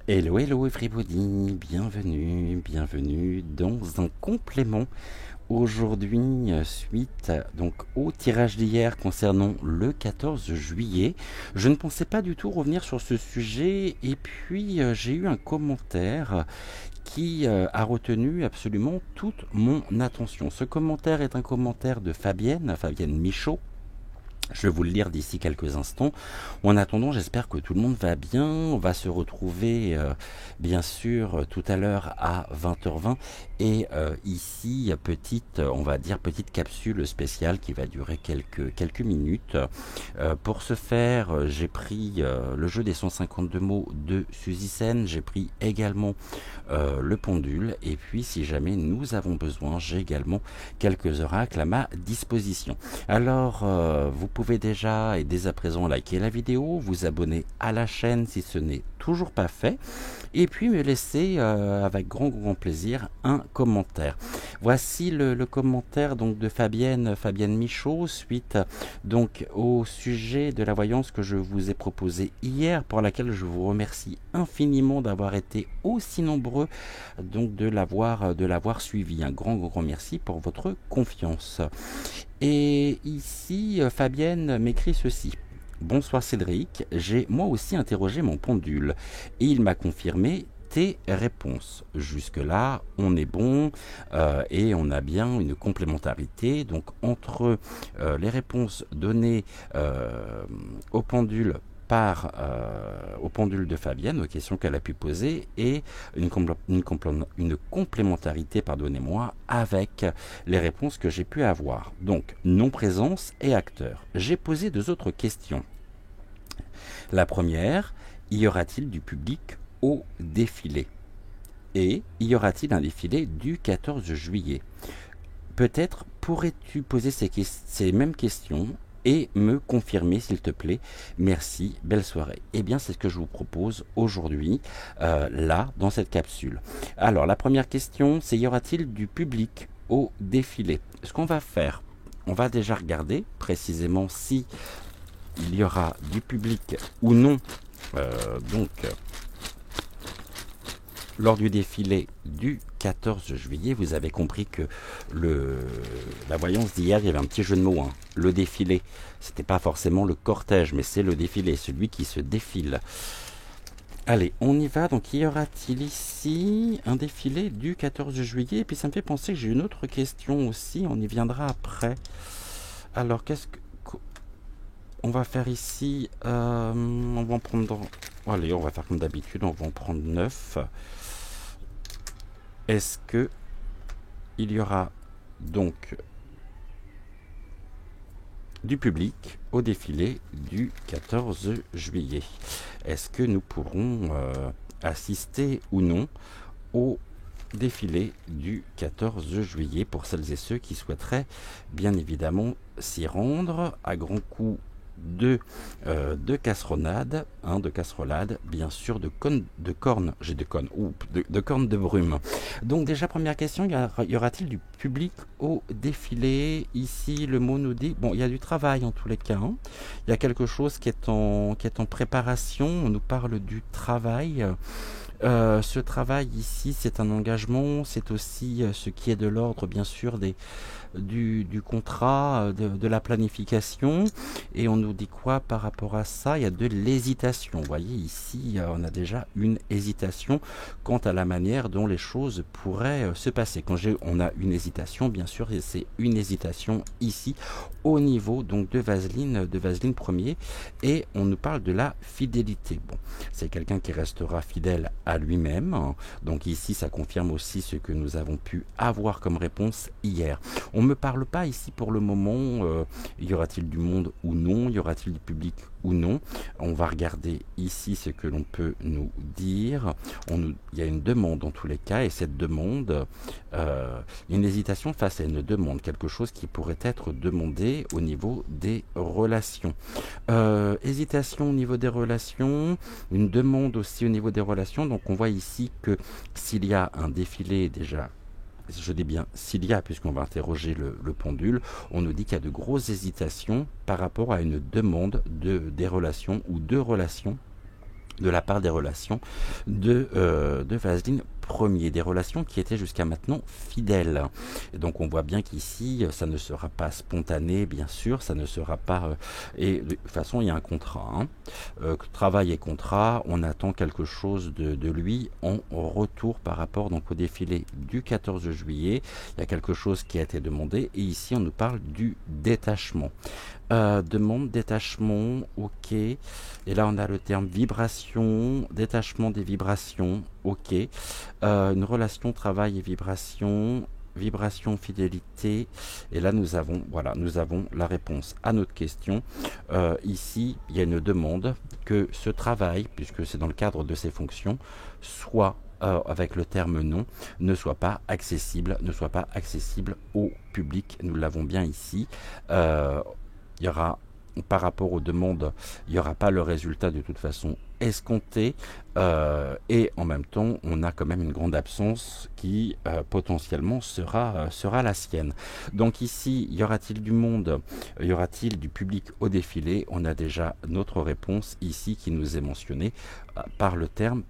Hello, hello everybody, bienvenue dans un complément aujourd'hui suite donc au tirage d'hier concernant le 14 juillet. Je ne pensais pas du tout revenir sur ce sujet et puis j'ai eu un commentaire qui a retenu absolument toute mon attention. Ce commentaire est un commentaire de Fabienne Michaud. Je vais vous le lire d'ici quelques instants. En attendant, j'espère que tout le monde va bien. On va se retrouver bien sûr tout à l'heure à 20h20 et ici on va dire petite capsule spéciale qui va durer quelques minutes. Pour ce faire, j'ai pris le jeu des 152 mots de Suzy Sen. J'ai pris également le pendule et puis si jamais nous avons besoin, j'ai également quelques oracles à ma disposition. Alors, vous pouvez déjà et dès à présent liker la vidéo, vous abonner à la chaîne si ce n'est toujours pas fait, et puis me laisser avec grand plaisir un commentaire. Voici le commentaire donc de Fabienne Michaud suite donc au sujet de la voyance que je vous ai proposée hier, pour laquelle je vous remercie infiniment d'avoir été aussi nombreux donc de l'avoir suivi. Un grand merci pour votre confiance. Et ici, Fabienne m'écrit ceci. Bonsoir Cédric, j'ai moi aussi interrogé mon pendule et il m'a confirmé tes réponses. Jusque-là, on est bon et on a bien une complémentarité. Donc entre les réponses données au pendule au pendule de Fabienne, aux questions qu'elle a pu poser, et une complémentarité, pardonnez-moi, avec les réponses que j'ai pu avoir. Donc, non-présence et acteur. J'ai posé deux autres questions. La première, y aura-t-il du public au défilé? Et y aura-t-il un défilé du 14 juillet? Peut-être pourrais-tu poser ces mêmes questions et me confirmer s'il te plaît. Merci, belle soirée. Eh bien, c'est ce que je vous propose aujourd'hui, là, dans cette capsule. Alors, la première question, c'est y aura-t-il du public au défilé? Ce qu'on va faire, on va déjà regarder précisément si il y aura du public ou non. Donc, lors du défilé du 14 juillet, vous avez compris que la voyance d'hier, il y avait un petit jeu de mots. Hein. Le défilé, c'était pas forcément le cortège, mais c'est le défilé, celui qui se défile. Allez, on y va. Donc, y aura-t-il ici un défilé du 14 juillet? Et puis, ça me fait penser que j'ai une autre question aussi. On y viendra après. Alors, qu'est-ce que... On va faire ici... on va en prendre... Allez, on va faire comme d'habitude. On va en prendre 9. Est-ce que il y aura donc du public au défilé du 14 juillet? Est-ce que nous pourrons assister ou non au défilé du 14 juillet pour celles et ceux qui souhaiteraient bien évidemment s'y rendre à grands coups de casserolade, bien sûr, de cornes de brume. Donc déjà, première question, y aura-t-il du public au défilé? Ici, le mot nous dit, bon, il y a du travail en tous les cas. Hein. Il y a quelque chose qui est en préparation. On nous parle du travail. Ce travail ici, c'est un engagement, c'est aussi ce qui est de l'ordre, bien sûr, du contrat, de la planification. Et on nous dit quoi par rapport à ça? Il y a de l'hésitation. Vous voyez, ici, on a déjà une hésitation quant à la manière dont les choses pourraient se passer. On a une hésitation, bien sûr, et c'est une hésitation ici, au niveau donc de Vaseline Premier. Et on nous parle de la fidélité. Bon, c'est quelqu'un qui restera fidèle à lui-même. Donc ici, ça confirme aussi ce que nous avons pu avoir comme réponse hier. On ne me parle pas ici pour le moment, y aura-t-il du monde ou non, y aura-t-il du public ou non. On va regarder ici ce que l'on peut nous dire. Il y a une demande dans tous les cas, et cette demande, une hésitation face à une demande, quelque chose qui pourrait être demandé au niveau des relations. Hésitation au niveau des relations, une demande aussi au niveau des relations. Donc on voit ici que s'il y a un défilé déjà, je dis bien s'il y a, puisqu'on va interroger le pendule, on nous dit qu'il y a de grosses hésitations par rapport à une demande des relations ou de relations de la part des relations de Vaseline Ier, des relations qui étaient jusqu'à maintenant fidèles. Et donc on voit bien qu'ici, ça ne sera pas spontané, bien sûr, ça ne sera pas... et de toute façon, il y a un contrat. Travail et contrat, on attend quelque chose de lui en retour par rapport donc, au défilé du 14 juillet. Il y a quelque chose qui a été demandé et ici on nous parle du détachement. Demande, détachement, ok. Et là, on a le terme vibration, détachement des vibrations, ok. Une relation travail et vibration, vibration, fidélité. Et là, nous avons la réponse à notre question. Ici, il y a une demande que ce travail, puisque c'est dans le cadre de ses fonctions, soit avec le terme non, ne soit pas accessible au public. Nous l'avons bien ici. Il y aura, par rapport aux demandes, il n'y aura pas le résultat de toute façon escompté et en même temps on a quand même une grande absence qui potentiellement sera la sienne. Donc ici, y aura-t-il du monde, y aura-t-il du public au défilé? On a déjà notre réponse ici qui nous est mentionnée par le terme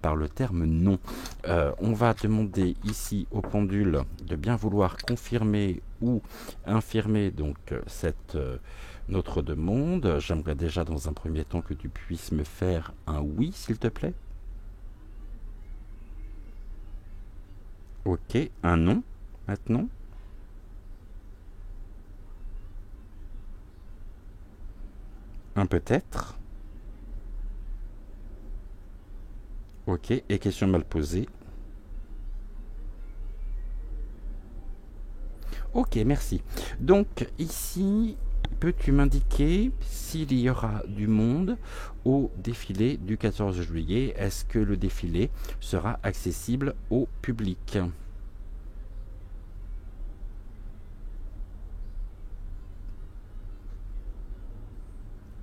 non. On va demander ici au pendule de bien vouloir confirmer ou infirmer donc cette notre demande. J'aimerais déjà dans un premier temps que tu puisses me faire un oui, s'il te plaît. Ok, un non, maintenant. Un peut-être. Ok, et question mal posée. Ok, merci. Donc ici, peux-tu m'indiquer s'il y aura du monde au défilé du 14 juillet? Est-ce que le défilé sera accessible au public?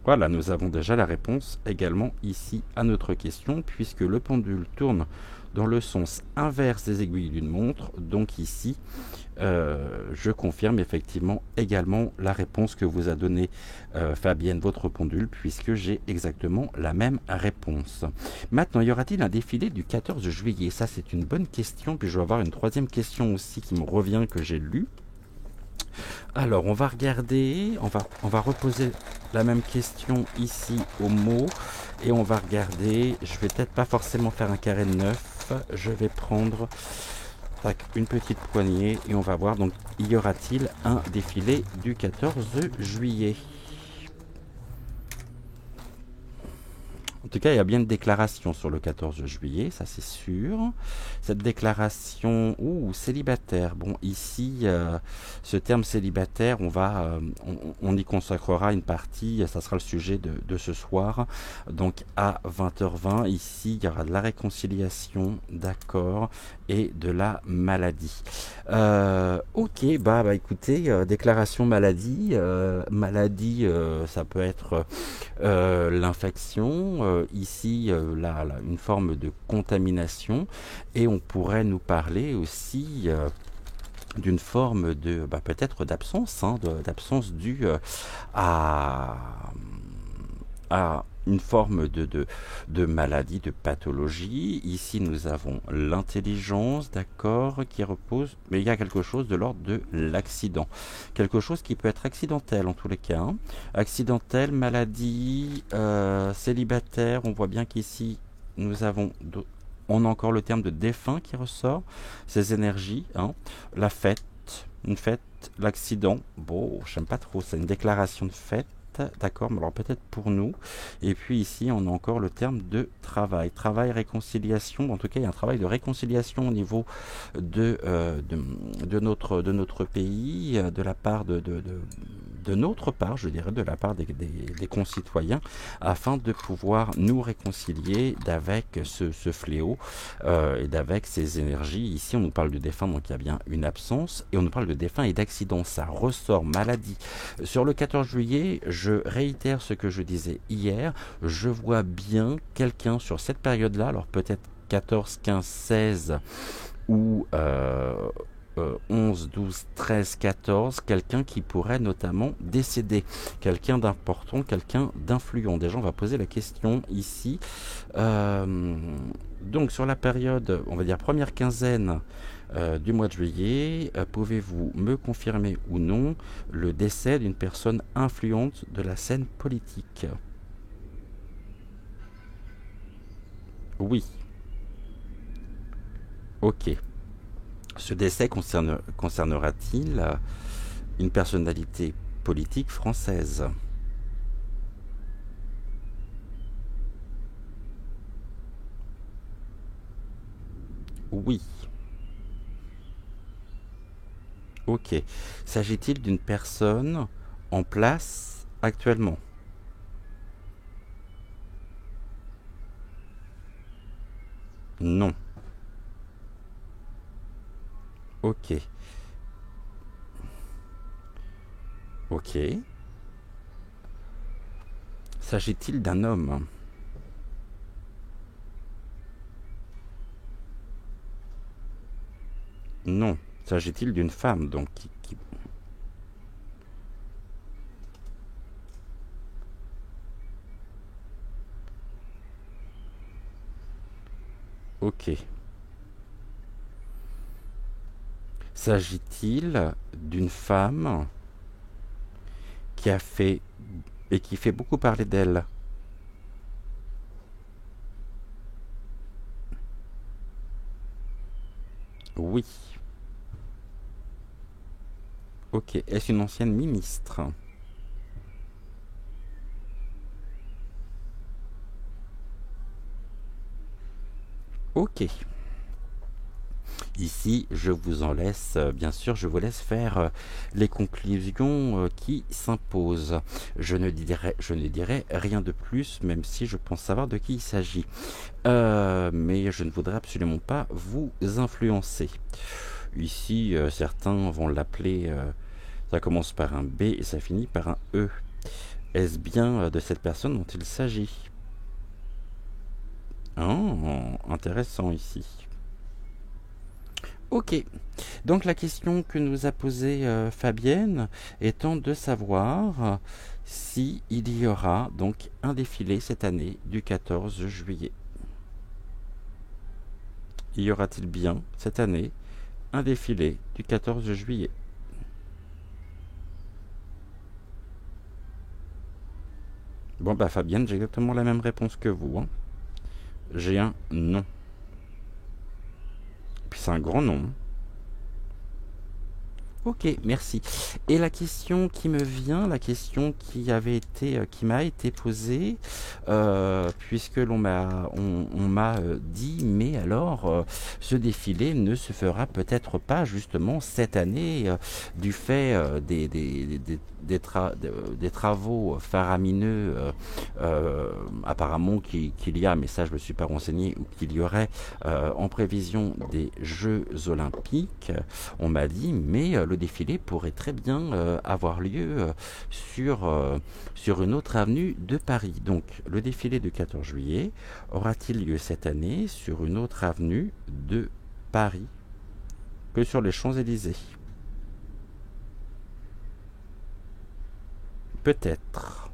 Voilà, nous avons déjà la réponse également ici à notre question, puisque le pendule tourne dans le sens inverse des aiguilles d'une montre. Donc ici, je confirme effectivement également la réponse que vous a donnée Fabienne, votre pendule, puisque j'ai exactement la même réponse. Maintenant, y aura-t-il un défilé du 14 juillet? Ça, c'est une bonne question. Puis je vais avoir une troisième question aussi qui me revient, que j'ai lue. Alors, on va regarder, on va reposer la même question ici au mot et on va regarder. Je vais peut-être pas forcément faire un carré de 9, je vais prendre une petite poignée et on va voir. Donc, y aura-t-il un défilé du 14 juillet? En tout cas, il y a bien une déclaration sur le 14 juillet, ça c'est sûr. Cette déclaration, célibataire. Bon, ici, ce terme célibataire, on y consacrera une partie, ça sera le sujet de ce soir. Donc à 20h20, ici, il y aura de la réconciliation, d'accord, et de la maladie. Ok, bah écoutez, déclaration maladie. Maladie, ça peut être l'infection. Ici, une forme de contamination, et on pourrait nous parler aussi d'une forme de peut-être d'absence, d'absence due à une forme de maladie, de pathologie. Ici, nous avons l'intelligence, d'accord, qui repose, mais il y a quelque chose de l'ordre de l'accident. Quelque chose qui peut être accidentel en tous les cas. Accidentel, maladie, célibataire. On voit bien qu'ici, on a encore le terme de défunt qui ressort. Ces énergies, la fête, une fête, l'accident. Bon, j'aime pas trop, c'est une déclaration de fête. D'accord, mais alors peut-être pour nous. Et puis ici, on a encore le terme de travail. Travail, réconciliation. En tout cas, il y a un travail de réconciliation au niveau de notre pays, de la part de notre part, je dirais, de la part des concitoyens, afin de pouvoir nous réconcilier d'avec ce fléau et d'avec ces énergies. Ici, on nous parle de défunt, donc il y a bien une absence. Et on nous parle de défunt et d'accident. Ça ressort, maladie. Sur le 14 juillet, je réitère ce que je disais hier, je vois bien quelqu'un sur cette période-là, alors peut-être 14, 15, 16 ou 11, 12, 13, 14, quelqu'un qui pourrait notamment décéder, quelqu'un d'important, quelqu'un d'influent. Déjà, on va poser la question ici. Donc, sur la période, on va dire première quinzaine du mois de juillet, pouvez-vous me confirmer ou non le décès d'une personne influente de la scène politique? Oui. Ok. Ce décès concernera-t-il une personnalité politique française? Oui. Ok. S'agit-il d'une personne en place actuellement? Non. Ok. Ok. S'agit-il d'un homme? Non. S'agit-il d'une femme, donc Ok. S'agit-il d'une femme qui a fait et qui fait beaucoup parler d'elle? Oui. Ok. Est-ce une ancienne ministre? Ok. Ici, je vous en laisse, bien sûr, je vous laisse faire les conclusions qui s'imposent. Je ne dirai rien de plus, même si je pense savoir de qui il s'agit. Mais je ne voudrais absolument pas vous influencer. Ici, certains vont l'appeler, ça commence par un B et ça finit par un E. Est-ce bien de cette personne dont il s'agit? Oh, intéressant ici. Ok. Donc la question que nous a posée Fabienne étant de savoir si il y aura donc un défilé cette année du 14 juillet. Y aura-t-il bien cette année un défilé du 14 juillet? Bon bah Fabienne, j'ai exactement la même réponse que vous, hein. J'ai un non. Puis c'est un grand nom. Ok, merci. Et la question qui me vient, la question qui m'a été posée, puisque on m'a dit, mais alors, ce défilé ne se fera peut-être pas justement cette année du fait des travaux faramineux, apparemment qu'il y a, mais ça je me suis pas renseigné, ou qu'il y aurait en prévision des Jeux Olympiques. On m'a dit, mais le défilé pourrait très bien avoir lieu sur une autre avenue de Paris. Donc, le défilé du 14 juillet aura-t-il lieu cette année sur une autre avenue de Paris que sur les Champs-Élysées? Peut-être.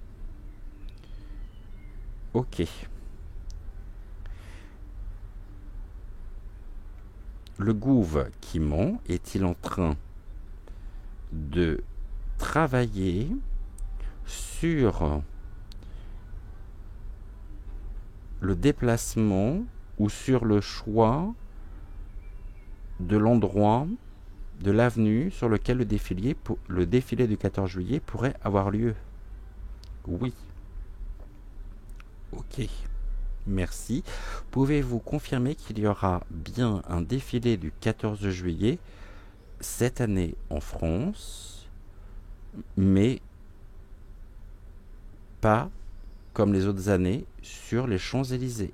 Ok. Le Gouv qui ment est-il en train de travailler sur le déplacement ou sur le choix de l'endroit, de l'avenue sur lequel le défilé du 14 juillet pourrait avoir lieu? Oui. Ok. Merci. Pouvez-vous confirmer qu'il y aura bien un défilé du 14 juillet cette année en France, mais pas comme les autres années sur les Champs-Élysées?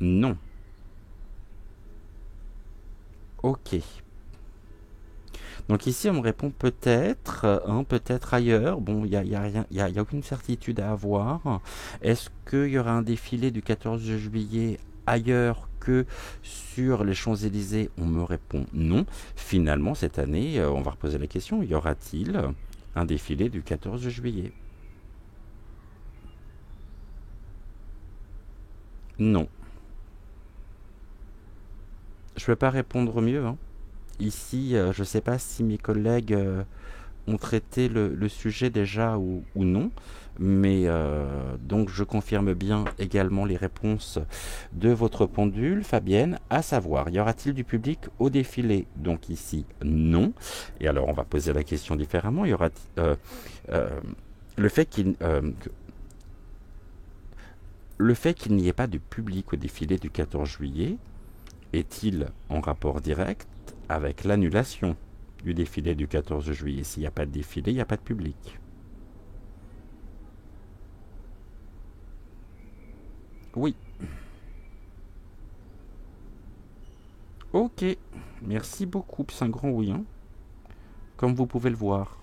Non. Ok. Donc ici, on me répond peut-être, hein, peut-être ailleurs. Bon, il y a rien, y a aucune certitude à avoir. Est-ce qu'il y aura un défilé du 14 juillet ailleurs que sur les Champs-Élysées, on me répond non. Finalement, cette année, on va reposer la question, y aura-t-il un défilé du 14 juillet? Non. Je ne peux pas répondre mieux, hein. Ici, je ne sais pas si mes collègues ont traité le sujet déjà ou non, mais donc je confirme bien également les réponses de votre pendule, Fabienne, à savoir, y aura-t-il du public au défilé? Donc ici, non. Et alors, on va poser la question différemment. Y aura euh, le fait le fait qu'il n'y ait pas de public au défilé du 14 juillet est-il en rapport direct avec l'annulation du défilé du 14 juillet? S'il n'y a pas de défilé, il n'y a pas de public. Oui. Ok. Merci beaucoup. C'est un grand oui, hein, comme vous pouvez le voir.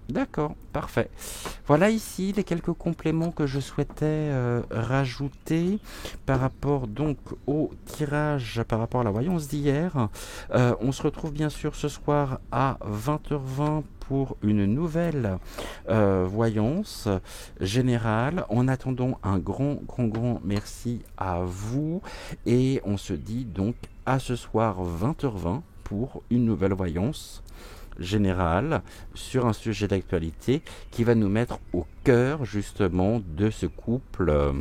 D'accord, parfait. Voilà ici les quelques compléments que je souhaitais rajouter par rapport donc au tirage, par rapport à la voyance d'hier. On se retrouve bien sûr ce soir à 20h20 pour une nouvelle voyance générale. En attendant, un grand merci à vous et on se dit donc à ce soir 20h20 pour une nouvelle voyance générale sur un sujet d'actualité qui va nous mettre au cœur justement de ce couple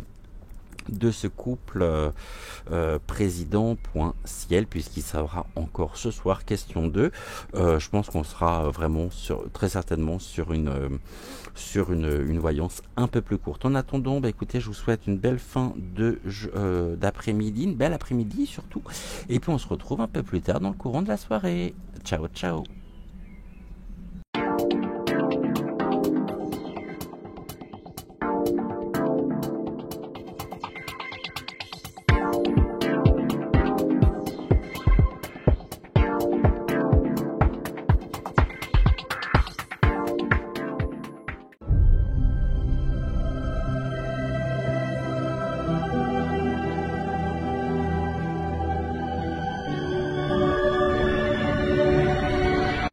président.ciel, puisqu'il sera encore ce soir question d'eux. Je pense qu'on sera vraiment très certainement sur une voyance un peu plus courte. En attendant, écoutez, je vous souhaite une belle fin d'après-midi, une belle après-midi surtout, et puis on se retrouve un peu plus tard dans le courant de la soirée. Ciao ciao.